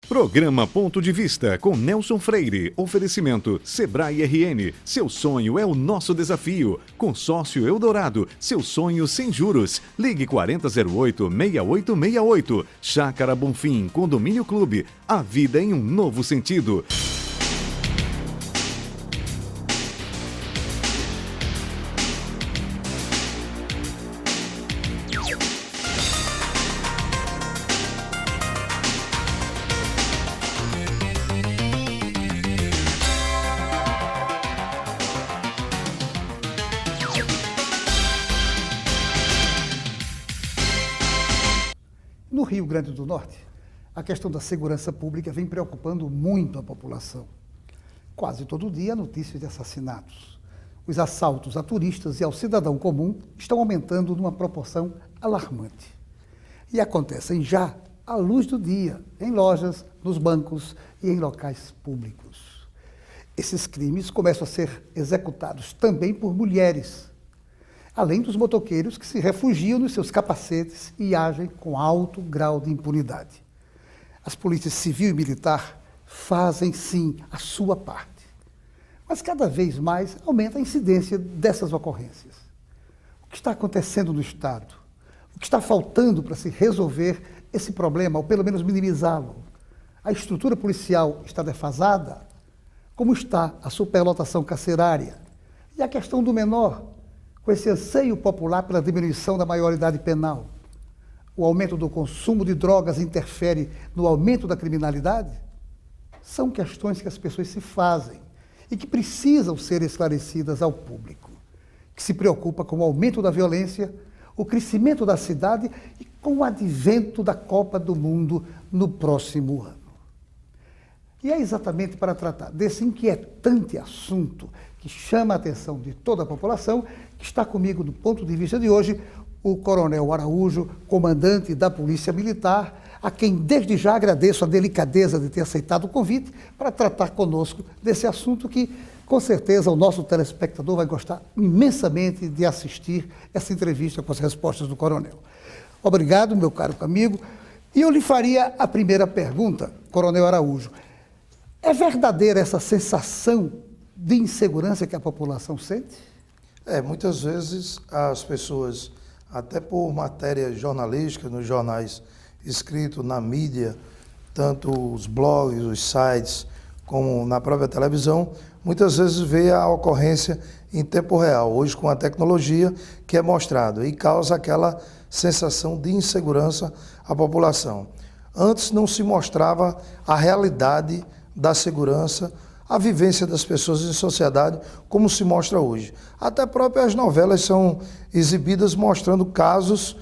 Programa Ponto de Vista com Nelson Freire. Oferecimento Sebrae RN. Seu sonho é o nosso desafio. Consórcio Eldorado. Seu sonho sem juros. Ligue 4008-6868. Chácara Bonfim. Condomínio Clube. A vida em um novo sentido. No Rio Grande do Norte, a questão da segurança pública vem preocupando muito a população. Quase todo dia há notícias de assassinatos. Os assaltos a turistas e ao cidadão comum estão aumentando numa proporção alarmante. E acontecem já à luz do dia, em lojas, nos bancos e em locais públicos. Esses crimes começam a ser executados também por mulheres, além dos motoqueiros que se refugiam nos seus capacetes e agem com alto grau de impunidade. As polícias civil e militar fazem, sim, a sua parte. Mas cada vez mais aumenta a incidência dessas ocorrências. O que está acontecendo no Estado? O que está faltando para se resolver esse problema, ou pelo menos minimizá-lo? A estrutura policial está defasada? Como está a superlotação carcerária? E a questão do menor, com esse anseio popular pela diminuição da maioridade penal? O aumento do consumo de drogas interfere no aumento da criminalidade? São questões que as pessoas se fazem e que precisam ser esclarecidas ao público, que se preocupa com o aumento da violência, o crescimento da cidade e com o advento da Copa do Mundo no próximo ano. E é exatamente para tratar desse inquietante assunto que chama a atenção de toda a população que está comigo do ponto de vista de hoje o Coronel Araújo, comandante da Polícia Militar, a quem desde já agradeço a delicadeza de ter aceitado o convite para tratar conosco desse assunto que, com certeza, o nosso telespectador vai gostar imensamente de assistir essa entrevista com as respostas do Coronel. Obrigado, meu caro amigo. E eu lhe faria a primeira pergunta, Coronel Araújo. É verdadeira essa sensação de insegurança que a população sente? Muitas vezes as pessoas, até por matéria jornalística, nos jornais escritos, na mídia, tanto os blogs, os sites, como na própria televisão, muitas vezes vê a ocorrência em tempo real, hoje com a tecnologia que é mostrado e causa aquela sensação de insegurança à população. Antes não se mostrava a realidade da segurança, a vivência das pessoas em sociedade, como se mostra hoje. Até próprias novelas são exibidas mostrando casos,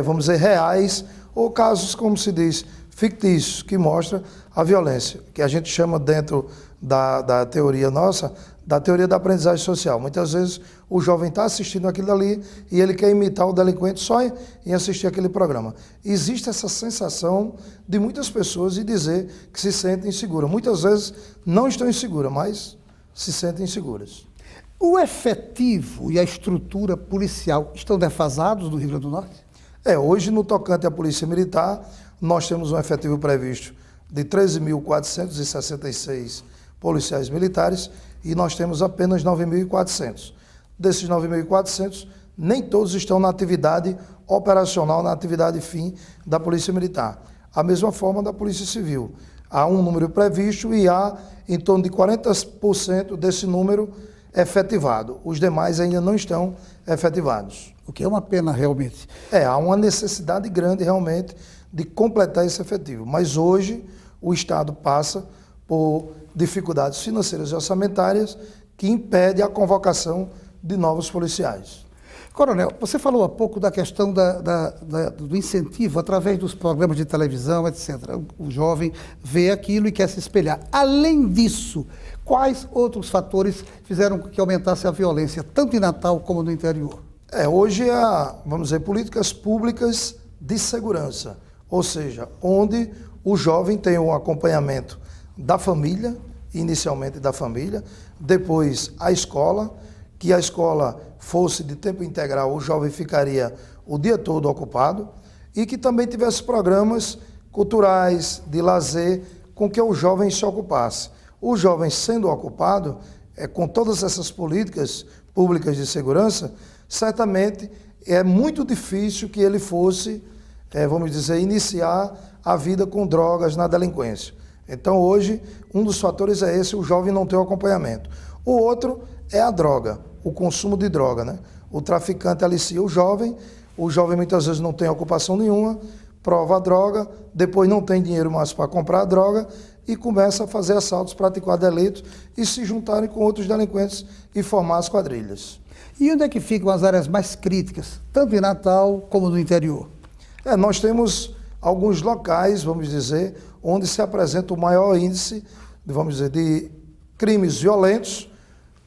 vamos dizer, reais, ou casos, como se diz, fictícios, que mostram a violência, que a gente chama dentro da teoria nossa, da teoria da aprendizagem social. Muitas vezes o jovem está assistindo aquilo ali e ele quer imitar o delinquente só em assistir aquele programa. Existe essa sensação de muitas pessoas de dizer que se sentem inseguras. Muitas vezes não estão inseguras, mas se sentem inseguras. O efetivo e a estrutura policial estão defasados no Rio Grande do Norte? Hoje, no tocante à Polícia Militar, nós temos um efetivo previsto de 13.466 policiais militares e nós temos apenas 9.400. Desses 9.400, nem todos estão na atividade operacional, na atividade fim da Polícia Militar. A mesma forma da Polícia Civil. Há um número previsto e há em torno de 40% desse número efetivado. Os demais ainda não estão efetivados. O que é uma pena realmente. Há uma necessidade grande realmente de completar esse efetivo. Mas hoje o Estado passa por dificuldades financeiras e orçamentárias que impedem a convocação de novos policiais. Coronel, você falou há pouco da questão do incentivo através dos programas de televisão, etc. O jovem vê aquilo e quer se espelhar. Além disso, quais outros fatores fizeram que aumentasse a violência, tanto em Natal como no interior? Hoje há, vamos dizer, políticas públicas de segurança, ou seja, onde o jovem tem um acompanhamento da família, inicialmente da família, depois a escola, que a escola fosse de tempo integral, o jovem ficaria o dia todo ocupado, e que também tivesse programas culturais, de lazer, com que o jovem se ocupasse. O jovem sendo ocupado, com todas essas políticas públicas de segurança, certamente é muito difícil que ele fosse, vamos dizer, iniciar a vida com drogas na delinquência. Então hoje, um dos fatores é esse, o jovem não ter o acompanhamento. O outro é a droga, o consumo de droga, né? O traficante alicia o jovem muitas vezes não tem ocupação nenhuma, prova a droga, depois não tem dinheiro mais para comprar a droga e começa a fazer assaltos, praticar delitos e se juntarem com outros delinquentes e formar as quadrilhas. E onde é que ficam as áreas mais críticas, tanto em Natal como no interior? Nós temos alguns locais, vamos dizer, onde se apresenta o maior índice, vamos dizer, de crimes violentos,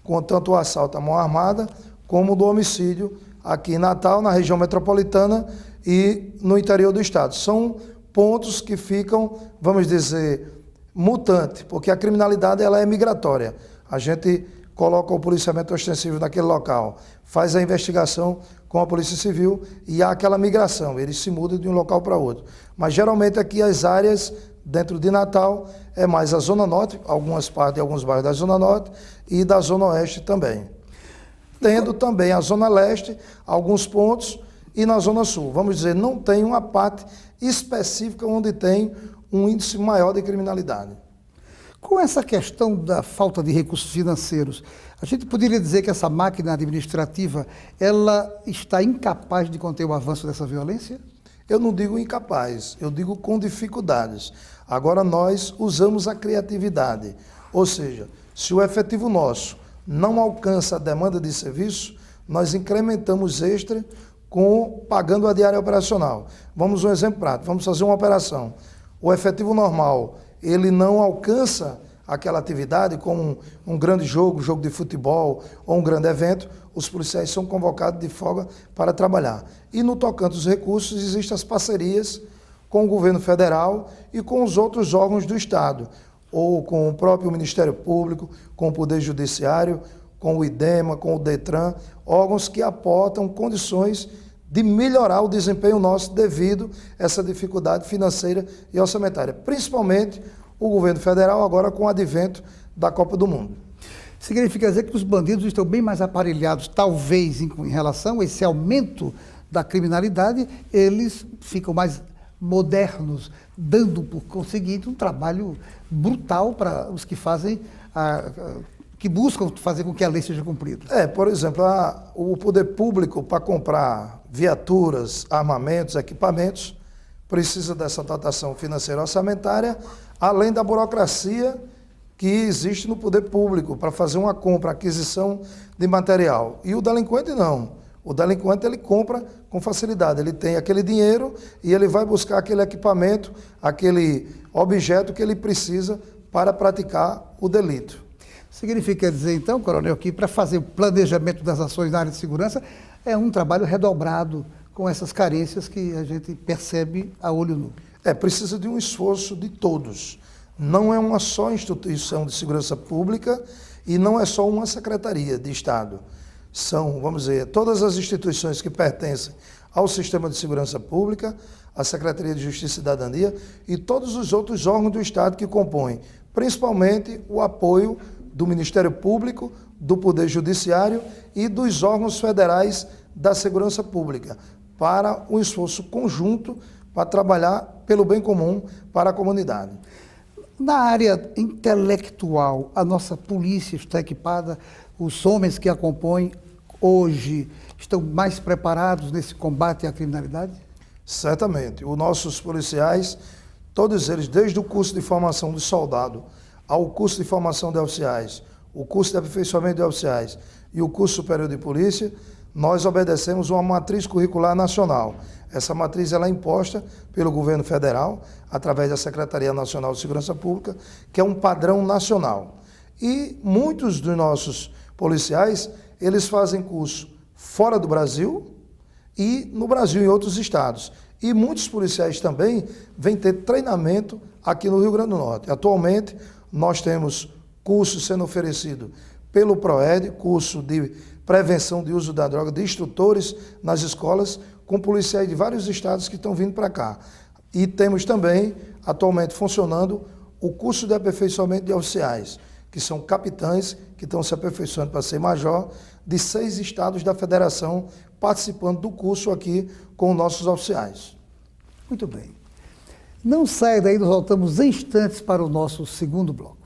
com tanto o assalto à mão armada, como do homicídio aqui em Natal, na região metropolitana e no interior do estado. São pontos que ficam, vamos dizer, mutante, porque a criminalidade ela é migratória. A gente coloca o policiamento ostensivo naquele local, faz a investigação com a Polícia Civil e há aquela migração, eles se mudam de um local para outro. Mas geralmente aqui as áreas dentro de Natal é mais a Zona Norte, algumas partes, alguns bairros da Zona Norte e da Zona Oeste também. Tendo também a Zona Leste, alguns pontos, e na Zona Sul. Vamos dizer, não tem uma parte específica onde tem um índice maior de criminalidade. Com essa questão da falta de recursos financeiros, a gente poderia dizer que essa máquina administrativa, ela está incapaz de conter o avanço dessa violência? Eu não digo incapaz, eu digo com dificuldades. Agora nós usamos a criatividade, ou seja, se o efetivo nosso não alcança a demanda de serviço, nós incrementamos extra pagando a diária operacional. Vamos um exemplo prático, vamos fazer uma operação. O efetivo normal, ele não alcança aquela atividade como um grande jogo de futebol ou um grande evento, os policiais são convocados de folga para trabalhar. E no tocante aos recursos, existem as parcerias com o governo federal e com os outros órgãos do Estado, ou com o próprio Ministério Público, com o Poder Judiciário, com o IDEMA, com o DETRAN, órgãos que aportam condições de melhorar o desempenho nosso devido a essa dificuldade financeira e orçamentária, principalmente o governo federal agora com o advento da Copa do Mundo. Significa dizer que os bandidos estão bem mais aparelhados, talvez em relação a esse aumento da criminalidade, eles ficam mais modernos, dando por conseguinte um trabalho brutal para os que fazem, que buscam fazer com que a lei seja cumprida. Por exemplo, o poder público para comprar viaturas, armamentos, equipamentos, precisa dessa dotação financeira orçamentária, além da burocracia que existe no poder público para fazer uma compra, aquisição de material. E o delinquente não. O delinquente ele compra com facilidade, ele tem aquele dinheiro e ele vai buscar aquele equipamento, aquele objeto que ele precisa para praticar o delito. Significa dizer então, coronel, que para fazer o planejamento das ações na área de segurança é um trabalho redobrado com essas carências que a gente percebe a olho nu. Precisa de um esforço de todos. Não é uma só instituição de segurança pública e não é só uma secretaria de Estado. São, vamos dizer, todas as instituições que pertencem ao sistema de segurança pública, a Secretaria de Justiça e Cidadania e todos os outros órgãos do Estado que compõem, principalmente o apoio do Ministério Público, do Poder Judiciário e dos órgãos federais da segurança pública, para um esforço conjunto para trabalhar pelo bem comum para a comunidade. Na área intelectual, a nossa polícia está equipada, os homens que a compõem hoje estão mais preparados nesse combate à criminalidade? Certamente. Os nossos policiais, todos eles, desde o curso de formação de soldado ao curso de formação de oficiais, o curso de aperfeiçoamento de oficiais e o curso superior de polícia, nós obedecemos uma matriz curricular nacional. Essa matriz ela é imposta pelo governo federal, através da Secretaria Nacional de Segurança Pública, que é um padrão nacional. E muitos dos nossos policiais, eles fazem curso fora do Brasil e no Brasil, em outros estados. E muitos policiais também vêm ter treinamento aqui no Rio Grande do Norte. Atualmente, nós temos curso sendo oferecido pelo PROED, curso de prevenção de uso da droga, de instrutores nas escolas, com policiais de vários estados que estão vindo para cá. E temos também, atualmente, funcionando o curso de aperfeiçoamento de oficiais, que são capitães que estão se aperfeiçoando para ser major, de 6 estados da federação participando do curso aqui com nossos oficiais. Muito bem. Não saia daí, nós voltamos em instantes para o nosso segundo bloco.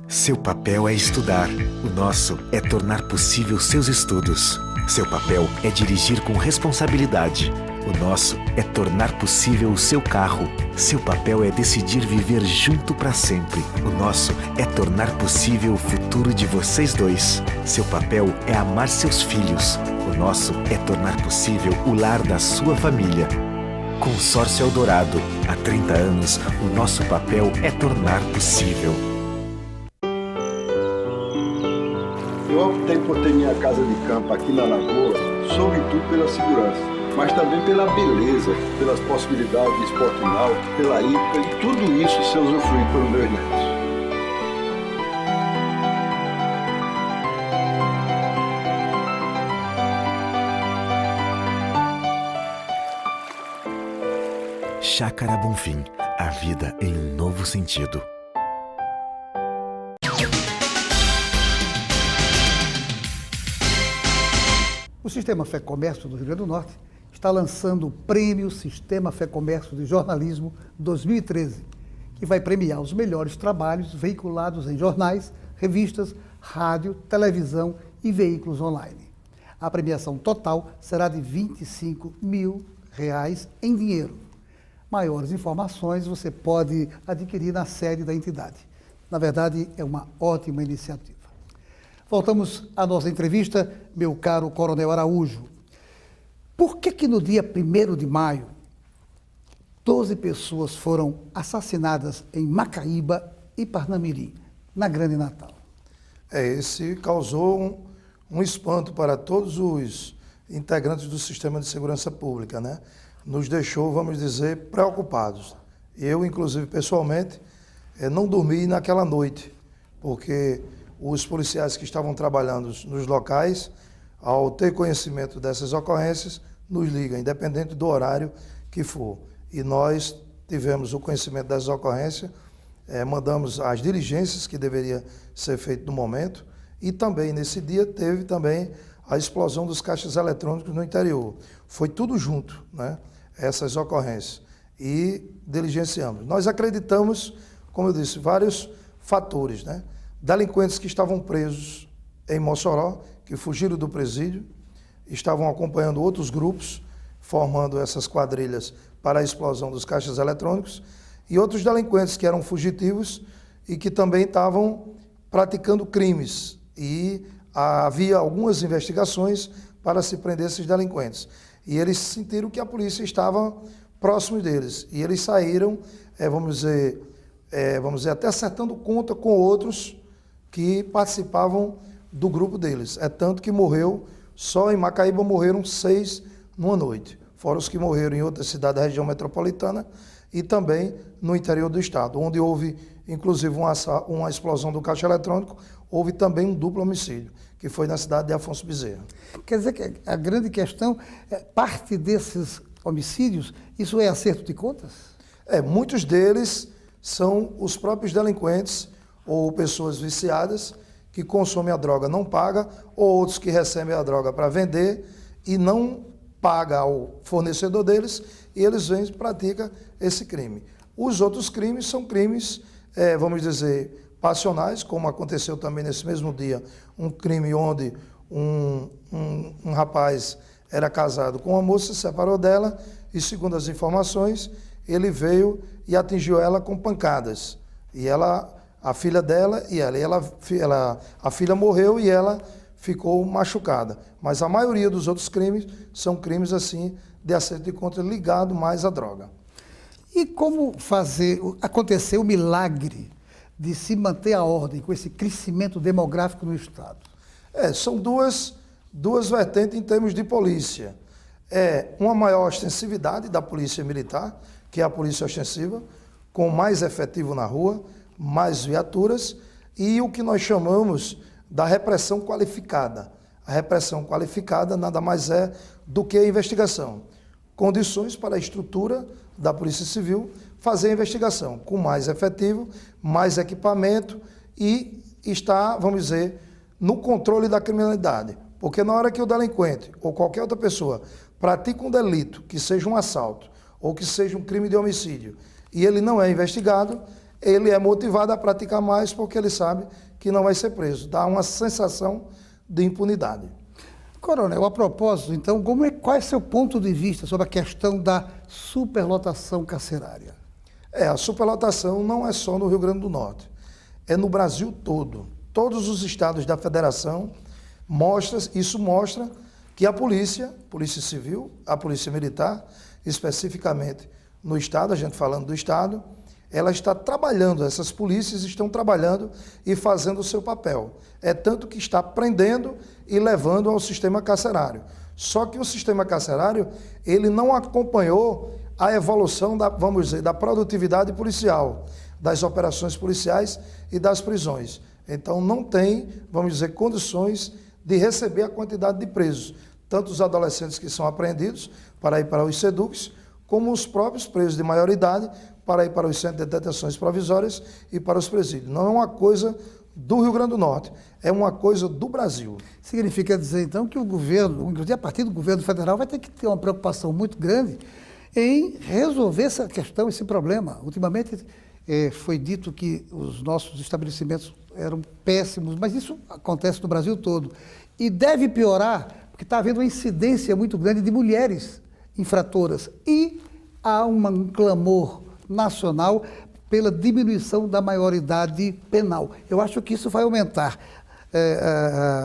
Seu papel é estudar, o nosso é tornar possível seus estudos. Seu papel é dirigir com responsabilidade, o nosso é tornar possível o seu carro. Seu papel é decidir viver junto para sempre, o nosso é tornar possível o futuro de vocês dois. Seu papel é amar seus filhos, o nosso é tornar possível o lar da sua família. Consórcio Eldorado, há 30 anos, o nosso papel é tornar possível. Eu optei por ter minha casa de campo aqui na Lagoa, sobretudo pela segurança, mas também pela beleza, pelas possibilidades de esporte náutico, pela hípica e tudo isso se usufruir pelos meus netos. Chácara Bonfim, a vida em um novo sentido. O Sistema Fé Comércio do Rio Grande do Norte está lançando o Prêmio Sistema Fé Comércio de Jornalismo 2013, que vai premiar os melhores trabalhos veiculados em jornais, revistas, rádio, televisão e veículos online. A premiação total será de R$25 mil em dinheiro. Maiores informações você pode adquirir na sede da entidade. Na verdade, é uma ótima iniciativa. Voltamos à nossa entrevista, meu caro Coronel Araújo. Por que no dia 1º de maio, 12 pessoas foram assassinadas em Macaíba e Parnamirim, na Grande Natal? Esse causou um espanto para todos os integrantes do sistema de segurança pública, né? Nos deixou, vamos dizer, preocupados. Eu, inclusive, pessoalmente, não dormi naquela noite, porque os policiais que estavam trabalhando nos locais, ao ter conhecimento dessas ocorrências, nos ligam, independente do horário que for. E nós tivemos o conhecimento dessas ocorrências, mandamos as diligências que deveria ser feito no momento, e também, nesse dia, teve também a explosão dos caixas eletrônicos no interior. Foi tudo junto, né? Essas ocorrências. E diligenciamos. Nós acreditamos, como eu disse, vários fatores, né? Delinquentes que estavam presos em Mossoró, que fugiram do presídio, estavam acompanhando outros grupos, formando essas quadrilhas para a explosão dos caixas eletrônicos, e outros delinquentes que eram fugitivos e que também estavam praticando crimes. E havia algumas investigações para se prender esses delinquentes. E eles sentiram que a polícia estava próximo deles. E eles saíram, vamos dizer, até acertando conta com outros que participavam do grupo deles. É tanto que morreu, só em Macaíba morreram 6 numa noite. Fora os que morreram em outras cidades da região metropolitana e também no interior do estado, onde houve, inclusive, uma explosão do caixa eletrônico, houve também um duplo homicídio, que foi na cidade de Afonso Bezerra. Quer dizer que a grande questão, parte desses homicídios, isso é acerto de contas? Muitos deles são os próprios delinquentes ou pessoas viciadas que consomem a droga, não paga, ou outros que recebem a droga para vender e não paga ao fornecedor deles, e eles vêm e praticam esse crime. Os outros crimes são crimes, vamos dizer, passionais, como aconteceu também nesse mesmo dia, um crime onde um rapaz era casado com uma moça, se separou dela e, segundo as informações, ele veio e atingiu ela com pancadas. E ela, a filha dela e a filha morreu e ela ficou machucada. Mas a maioria dos outros crimes são crimes assim de acerto de contas ligado mais à droga. E como acontecer o milagre de se manter a ordem com esse crescimento demográfico no Estado? São duas vertentes em termos de polícia. Uma maior ostensividade da polícia militar, que é a polícia ostensiva, com mais efetivo na rua, mais viaturas, e o que nós chamamos da repressão qualificada. A repressão qualificada nada mais é do que a investigação. Condições para a estrutura da Polícia Civil fazer a investigação com mais efetivo, mais equipamento e está, vamos dizer, no controle da criminalidade. Porque na hora que o delinquente ou qualquer outra pessoa pratica um delito, que seja um assalto ou que seja um crime de homicídio, e ele não é investigado, ele é motivado a praticar mais porque ele sabe que não vai ser preso. Dá uma sensação de impunidade. Coronel, a propósito, então, qual é seu ponto de vista sobre a questão da superlotação carcerária? A superlotação não é só no Rio Grande do Norte, é no Brasil todo. Todos os estados da federação isso mostra que a Polícia Civil, a Polícia Militar, especificamente no Estado, a gente falando do Estado, ela está trabalhando, essas polícias estão trabalhando e fazendo o seu papel. É tanto que está prendendo e levando ao sistema carcerário. Só que o sistema carcerário, ele não acompanhou a evolução vamos dizer, da produtividade policial, das operações policiais e das prisões. Então não tem, vamos dizer, condições de receber a quantidade de presos, tanto os adolescentes que são apreendidos para ir para os SEDUCs, como os próprios presos de maior idade para ir para os centros de detenções provisórias e para os presídios. Não é uma coisa do Rio Grande do Norte, é uma coisa do Brasil. Significa dizer, então, que o governo, inclusive a partir do governo federal, vai ter que ter uma preocupação muito grande em resolver essa questão, esse problema. Ultimamente foi dito que os nossos estabelecimentos eram péssimos, mas isso acontece no Brasil todo. E deve piorar, porque está havendo uma incidência muito grande de mulheres infratoras. E há um clamor nacional pela diminuição da maioridade penal. Eu acho que isso vai aumentar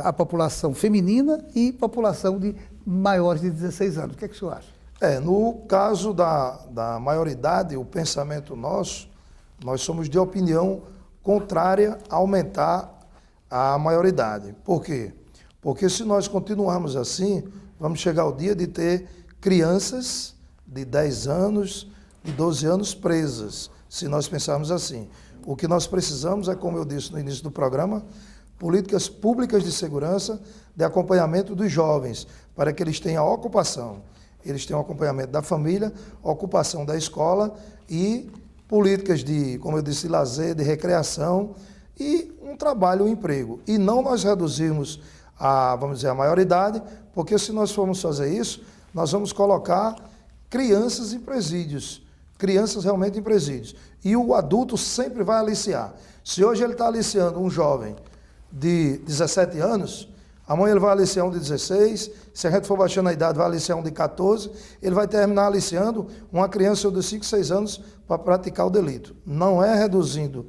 a população feminina e população de maiores de 16 anos. O que é que o senhor acha? No caso da maioridade, o pensamento nosso, nós somos de opinião contrária a aumentar a maioridade. Por quê? Porque se nós continuarmos assim, vamos chegar ao dia de ter crianças de 10 anos, de 12 anos presas, se nós pensarmos assim. O que nós precisamos é, como eu disse no início do programa, políticas públicas de segurança, de acompanhamento dos jovens, para que eles tenham ocupação. Eles tenham acompanhamento da família, ocupação da escola e políticas de, como eu disse, lazer, de recreação e um trabalho, um emprego. E não nós reduzirmos vamos dizer, a maioridade, porque se nós formos fazer isso, nós vamos colocar crianças em presídios, crianças realmente em presídios. E o adulto sempre vai aliciar. Se hoje ele está aliciando um jovem de 17 anos, amanhã ele vai aliciar um de 16, se a gente for baixando a idade, vai aliciar um de 14, ele vai terminar aliciando uma criança de 5, 6 anos para praticar o delito. Não é reduzindo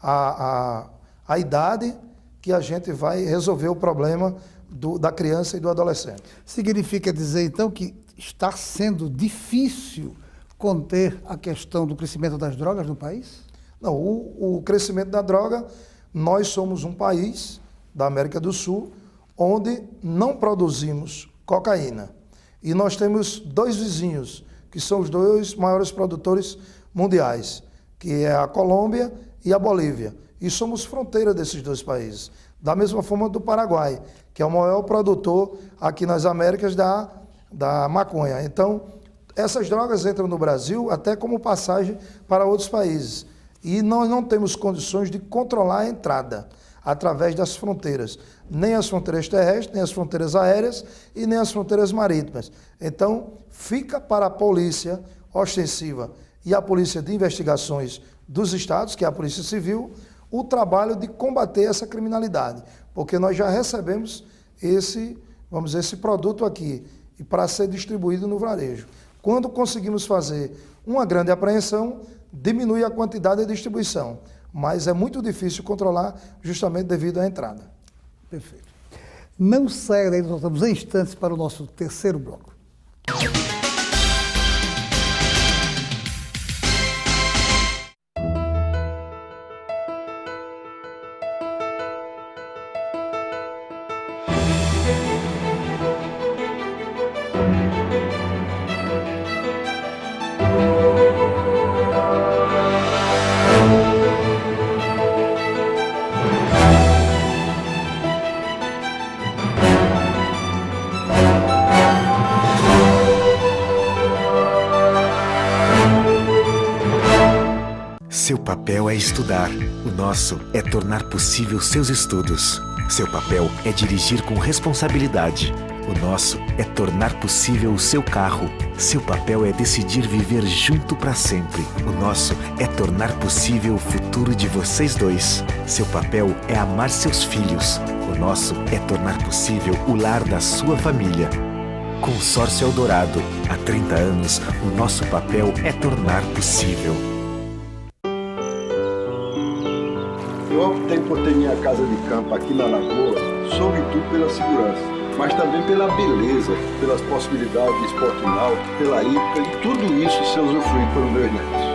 a idade que a gente vai resolver o problema da criança e do adolescente. Significa dizer, então, que está sendo difícil conter a questão do crescimento das drogas no país? Não, o crescimento da droga, nós somos um país da América do Sul onde não produzimos cocaína. E nós temos 2 vizinhos, que são os 2 maiores produtores mundiais, que é a Colômbia e a Bolívia. E somos fronteira desses 2 países. Da mesma forma do Paraguai, que é o maior produtor aqui nas Américas da maconha. Então, essas drogas entram no Brasil até como passagem para outros países. E nós não temos condições de controlar a entrada através das fronteiras. Nem as fronteiras terrestres, nem as fronteiras aéreas e nem as fronteiras marítimas. Então, fica para a polícia ostensiva e a polícia de investigações dos estados, que é a Polícia Civil, o trabalho de combater essa criminalidade, porque nós já recebemos esse produto aqui e para ser distribuído no varejo. Quando conseguimos fazer uma grande apreensão, diminui a quantidade de distribuição, mas é muito difícil controlar justamente devido à entrada. Perfeito. Não saia daí, nós voltamos em instantes para o nosso terceiro bloco. papel é estudar, o nosso é tornar possível seus estudos. Seu papel é dirigir com responsabilidade. O nosso é tornar possível o seu carro. Seu papel é decidir viver junto para sempre. O nosso é tornar possível o futuro de vocês dois. Seu papel é amar seus filhos. O nosso é tornar possível o lar da sua família. Consórcio Eldorado. Há 30 anos, o nosso papel é tornar possível. Eu optei por ter minha casa de campo aqui na Lagoa, sobretudo pela segurança, mas também pela beleza, pelas possibilidades de esporte náutico, pela hípica e tudo isso ser usufruído pelos meus netos.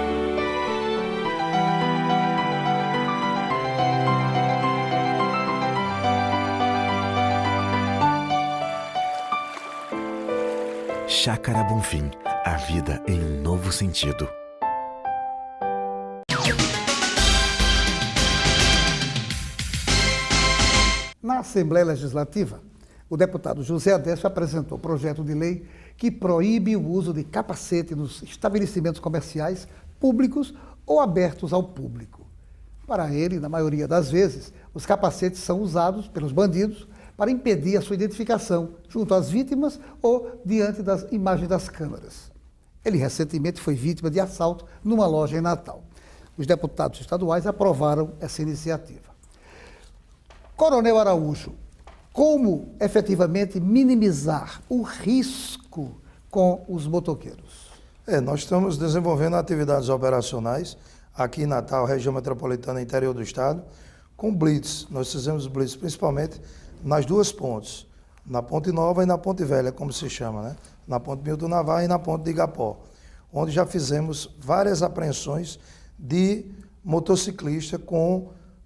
Chácara Bonfim, a vida em um novo sentido. Na Assembleia Legislativa, o deputado José Adécio apresentou projeto de lei que proíbe o uso de capacete nos estabelecimentos comerciais públicos ou abertos ao público. Para ele, na maioria das vezes, os capacetes são usados pelos bandidos para impedir a sua identificação junto às vítimas ou diante das imagens das câmeras. Ele recentemente foi vítima de assalto numa loja em Natal. Os deputados estaduais aprovaram essa iniciativa. Coronel Araújo, como efetivamente minimizar o risco com os motoqueiros? Nós estamos desenvolvendo atividades operacionais aqui em Natal, região metropolitana, interior do estado, com blitz. Nós fizemos blitz principalmente nas duas pontes, na Ponte Nova e na Ponte Velha, como se chama, né? Na Ponte Milton Navarro e na Ponte de Igapó, onde já fizemos várias apreensões de motociclistas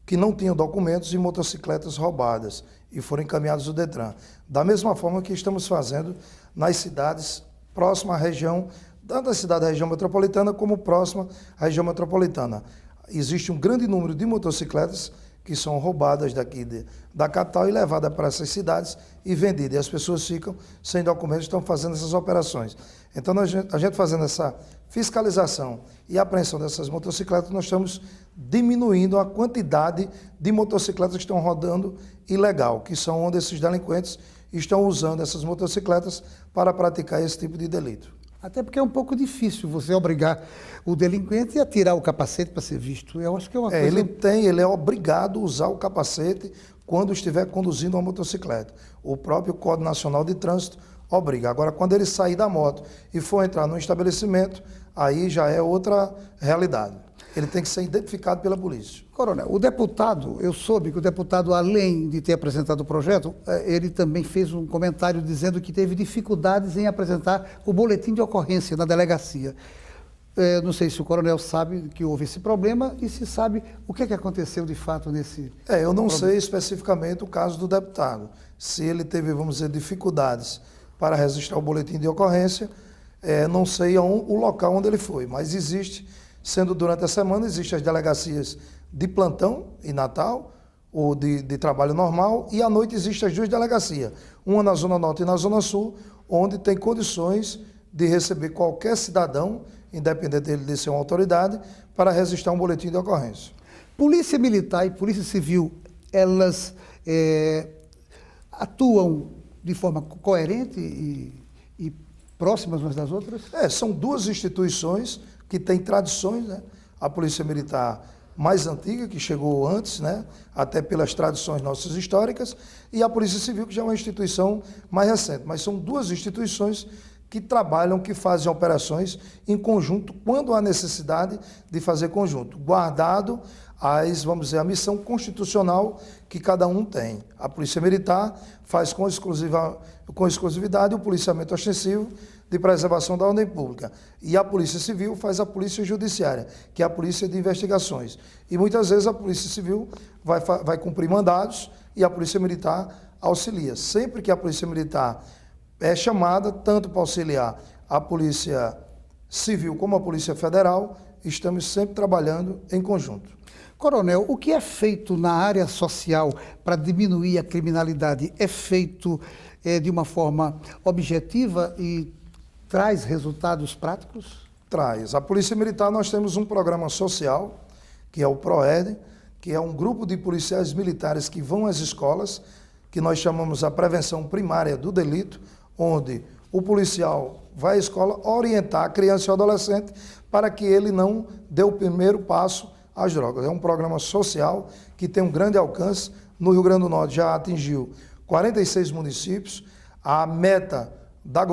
que não tinham documentos e motocicletas roubadas e foram encaminhados ao Detran. Da mesma forma que estamos fazendo nas cidades próximas à região, tanto a cidade da região metropolitana como próxima à região metropolitana. Existe um grande número de motocicletas que são roubadas daqui da capital e levadas para essas cidades e vendidas. E as pessoas ficam sem documentos e estão fazendo essas operações. Então, a gente fazendo essa fiscalização e apreensão dessas motocicletas, nós estamos diminuindo a quantidade de motocicletas que estão rodando ilegal, que são onde esses delinquentes estão usando essas motocicletas para praticar esse tipo de delito. Até porque é um pouco difícil você obrigar o delinquente a tirar o capacete para ser visto. Eu acho que é uma coisa... Ele é obrigado a usar o capacete quando estiver conduzindo uma motocicleta. O próprio Código Nacional de Trânsito obriga. Agora, quando ele sair da moto e for entrar num estabelecimento, aí já é outra realidade. Ele tem que ser identificado pela polícia. Coronel, o deputado, eu soube que o deputado, além de ter apresentado o projeto, ele também fez um comentário dizendo que teve dificuldades em apresentar o boletim de ocorrência na delegacia. Não sei se o coronel sabe que houve esse problema e se sabe o que aconteceu de fato nesse... Eu não sei especificamente o caso do deputado. Se ele teve, vamos dizer, dificuldades para registrar o boletim de ocorrência, não sei o local onde ele foi, mas existe, sendo durante a semana, existem as delegacias de plantão em Natal, ou de trabalho normal, e à noite existem as duas delegacias, uma na Zona Norte e na Zona Sul, onde tem condições de receber qualquer cidadão, independente dele de ser uma autoridade, para registrar um boletim de ocorrência. Polícia Militar e Polícia Civil, elas atuam de forma coerente e próximas umas das outras? São duas instituições que têm tradições, né? A Polícia Militar mais antiga, que chegou antes, né? Até pelas tradições nossas históricas, e a Polícia Civil, que já é uma instituição mais recente. Mas são duas instituições que trabalham, que fazem operações em conjunto, quando há necessidade de fazer conjunto, guardado vamos dizer, a missão constitucional que cada um tem. A Polícia Militar faz com exclusividade o policiamento ostensivo de preservação da ordem pública. E a Polícia Civil faz a Polícia Judiciária, que é a Polícia de Investigações. E muitas vezes a Polícia Civil vai cumprir mandados e a Polícia Militar auxilia. Sempre que a Polícia Militar é chamada, tanto para auxiliar a Polícia Civil como a Polícia Federal, estamos sempre trabalhando em conjunto. Coronel, o que é feito na área social para diminuir a criminalidade é feito de uma forma objetiva e traz resultados práticos? Traz. A Polícia Militar, nós temos um programa social que é o PROED, que é um grupo de policiais militares que vão às escolas, que nós chamamos a prevenção primária do delito, onde o policial vai à escola orientar a criança e o adolescente para que ele não dê o primeiro passo às drogas. É um programa social que tem um grande alcance. No Rio Grande do Norte já atingiu 46 municípios. A meta da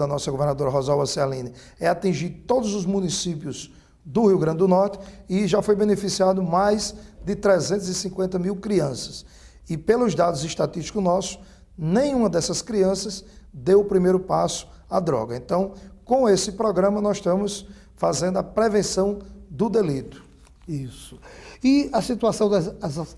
nossa governadora Rosalba Cialini, é atingir todos os municípios do Rio Grande do Norte e já foi beneficiado mais de 350 mil crianças. E pelos dados estatísticos nossos, nenhuma dessas crianças deu o primeiro passo à droga. Então, com esse programa, nós estamos fazendo a prevenção do delito. Isso. E a situação das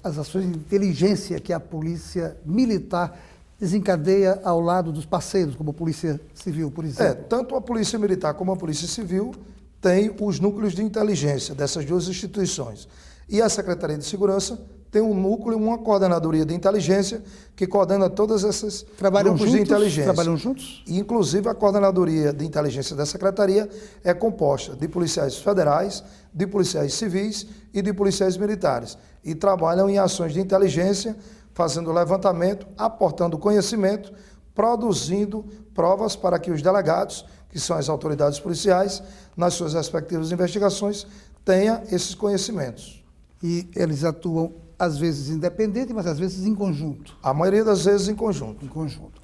as ações de inteligência que a Polícia Militar desencadeia ao lado dos parceiros, como a Polícia Civil, por exemplo? Tanto a Polícia Militar como a Polícia Civil têm os núcleos de inteligência dessas duas instituições. E a Secretaria de Segurança tem um núcleo, uma coordenadoria de inteligência que coordena todas essas grupos de inteligência. Trabalham juntos? E, inclusive, a coordenadoria de inteligência da Secretaria é composta de policiais federais, de policiais civis e de policiais militares. E trabalham em ações de inteligência, fazendo levantamento, aportando conhecimento, produzindo provas para que os delegados, que são as autoridades policiais, nas suas respectivas investigações, tenham esses conhecimentos. E eles atuam, às vezes, independente, mas às vezes em conjunto. A maioria das vezes em conjunto. Em conjunto.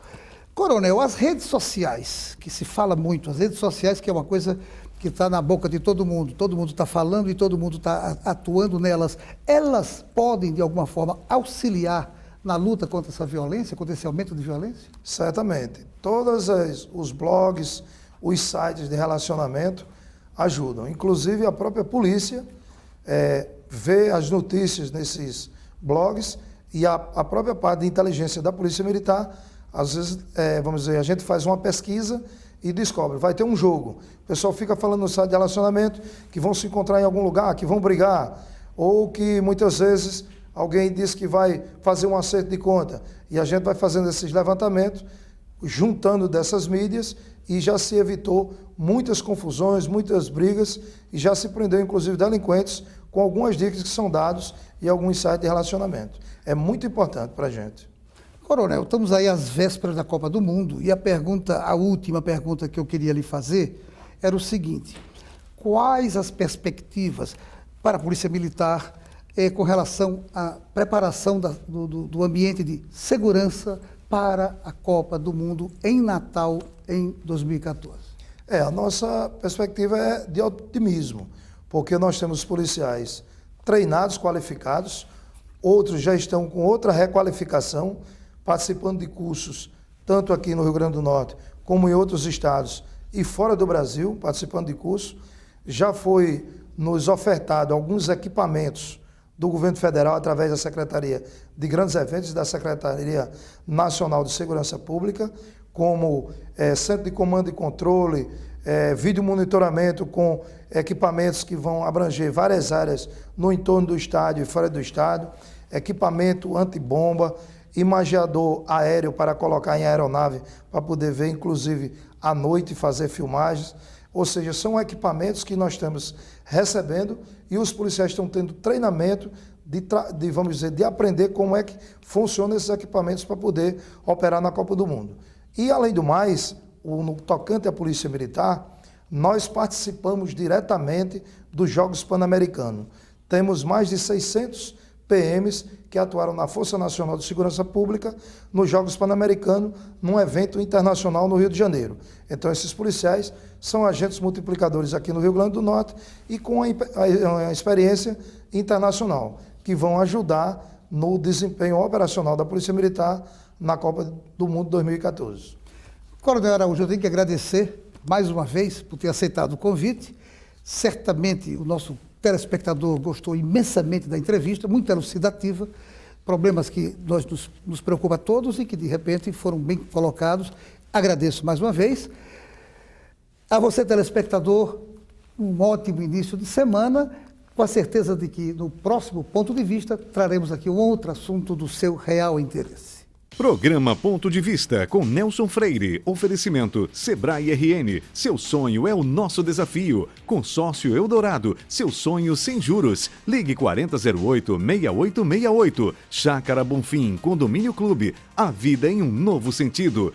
Coronel, as redes sociais, que se fala muito, as redes sociais, que é uma coisa que está na boca de todo mundo está falando e todo mundo está atuando nelas, elas podem, de alguma forma, auxiliar na luta contra essa violência, contra esse aumento de violência? Certamente. Todos os blogs, os sites de relacionamento ajudam. Inclusive, a própria polícia vê as notícias nesses blogs e a própria parte de inteligência da Polícia Militar, às vezes, vamos dizer, a gente faz uma pesquisa e descobre, vai ter um jogo. O pessoal fica falando no site de relacionamento que vão se encontrar em algum lugar, que vão brigar, ou que muitas vezes alguém diz que vai fazer um acerto de conta. E a gente vai fazendo esses levantamentos, juntando dessas mídias, e já se evitou muitas confusões, muitas brigas, e já se prendeu, inclusive, delinquentes com algumas dicas que são dados e alguns sites de relacionamento. É muito importante para a gente. Coronel, estamos aí às vésperas da Copa do Mundo, e a última pergunta que eu queria lhe fazer era o seguinte: quais as perspectivas para a Polícia Militar com relação à preparação do ambiente de segurança para a Copa do Mundo em Natal em 2014? A nossa perspectiva é de otimismo, porque nós temos policiais treinados, qualificados, outros já estão com outra requalificação, participando de cursos, tanto aqui no Rio Grande do Norte, como em outros estados e fora do Brasil, participando de cursos. Já foi nos ofertado alguns equipamentos do governo federal, através da Secretaria de Grandes Eventos e da Secretaria Nacional de Segurança Pública, como centro de comando e controle, vídeo monitoramento com equipamentos que vão abranger várias áreas no entorno do estádio e fora do estádio, equipamento antibomba, imageador aéreo para colocar em aeronave, para poder ver, inclusive, à noite, fazer filmagens. Ou seja, são equipamentos que nós estamos recebendo e os policiais estão tendo treinamento vamos dizer, de aprender como é que funcionam esses equipamentos para poder operar na Copa do Mundo. E, além do mais, no tocante à Polícia Militar, nós participamos diretamente dos Jogos Pan-Americanos. Temos mais de 600 PMs que atuaram na Força Nacional de Segurança Pública nos Jogos Pan-Americanos, num evento internacional no Rio de Janeiro. Então, esses policiais são agentes multiplicadores aqui no Rio Grande do Norte e com a experiência internacional, que vão ajudar no desempenho operacional da Polícia Militar na Copa do Mundo 2014. Coronel Araújo, eu tenho que agradecer mais uma vez por ter aceitado o convite. Certamente o nosso telespectador gostou imensamente da entrevista, muito elucidativa, problemas que nos preocupam a todos e que, de repente, foram bem colocados. Agradeço mais uma vez. A você, telespectador, um ótimo início de semana, com a certeza de que, no próximo ponto de vista, traremos aqui um outro assunto do seu real interesse. Programa Ponto de Vista com Nelson Freire. Oferecimento Sebrae RN. Seu sonho é o nosso desafio. Consórcio Eldorado. Seu sonho sem juros. Ligue 4008-6868. Chácara Bonfim. Condomínio Clube. A vida em um novo sentido.